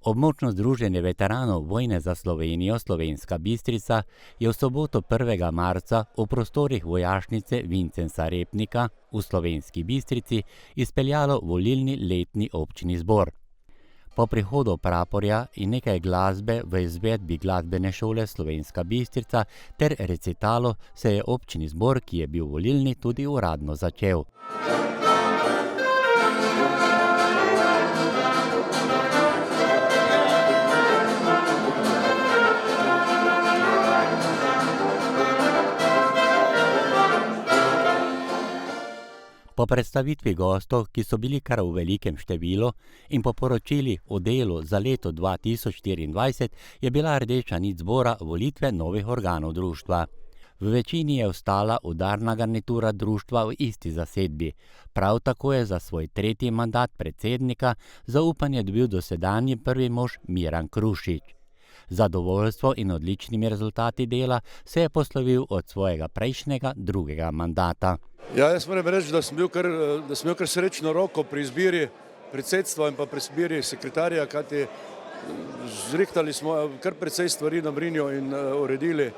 Območno združenje veteranov vojne za Slovenijo Slovenska Bistrica je v soboto 1. marca v prostorih vojašnice Vincenza Repnika v Slovenski Bistrici izpeljalo volilni letni občni zbor. Po prihodu praporja in nekaj glasbe v izvedbi glasbene šole Slovenska Bistrica ter recitalo se je občni zbor, ki je bil volilni, tudi uradno začel. Po predstavitvi gostov, ki so bili kar v velikem številu, in po poročili o delu za leto 2024 je bila rdeča nit zbora volitve novih organov društva. V večini je ostala udarna garnitura društva v isti zasedbi. Prav tako je za svoj tretji mandat predsednika zaupanje dobil dosedanji prvi mož Miran Krušič. Zadovoljstvo in odličnimi rezultati dela se je poslovil od svojega prejšnjega drugega mandata. Ja, jaz moram reči, da sem imel kar srečno roko pri izbiri predsedstva in pa pri izbiri sekretarja, kajti zrihtali smo kar precej stvari na Brinju in uredili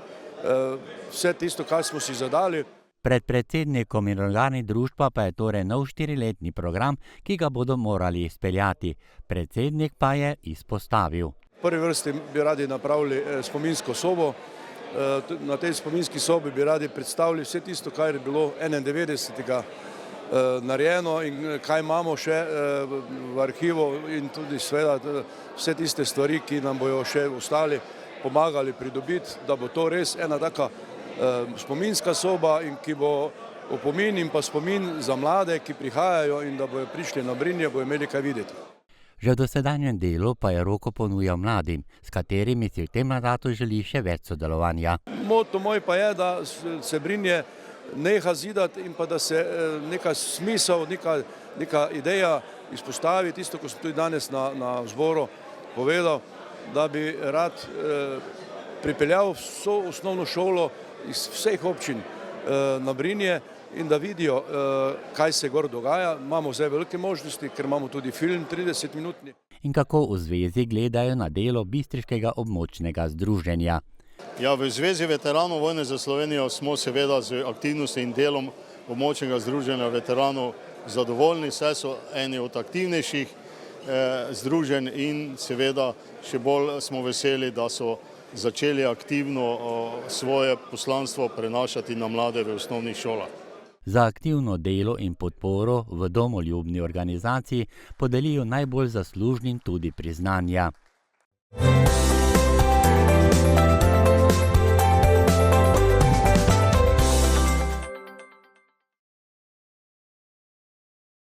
vse tisto, kar smo si zadali. Pred predsednikom in organi društva pa je torej nov 4-letni program, ki ga bodo morali izpeljati. Predsednik pa je izpostavil. V prvi vrsti bi radi napravili spominsko sobo. Na tej spominski sobi bi radi predstavili vse tisto, kar je bilo 91. narejeno in kaj imamo še v arhivu in tudi seveda vse tiste stvari, ki nam bojo še ostali pomagali pridobiti, da bo to res ena taka spominska soba in ki bo opomin in pa spomin za mlade, ki prihajajo in da bojo prišli na Brinje, bojo imeli kaj videti. Že v dosedanjem delu pa je roko ponujal mladim, s katerimi si v tem mandatu želi še več sodelovanja. Moto moj pa je, da se Brinje neha zidati in pa da se neka smisel, neka ideja izpostavi, tisto, ko sem tudi danes na zboru povedal, da bi rad pripeljal vso osnovno šolo iz vseh občin na Brinje in da vidijo, kaj se gor dogaja. Imamo zdaj velike možnosti, ker imamo tudi film 30-minutni. In kako v zvezi gledajo na delo Bistriškega območnega združenja? Ja, v Zvezi veteranov vojne za Slovenijo smo seveda z aktivnostjo in delom območnega združenja veteranov zadovoljni, saj so eni od aktivnejših združenj in seveda še bolj smo veseli, da so začeli aktivno svoje poslanstvo prenašati na mlade v osnovnih šolah. Za aktivno delo in podporo v domoljubni organizaciji podelijo najbolj zaslužnim tudi priznanja.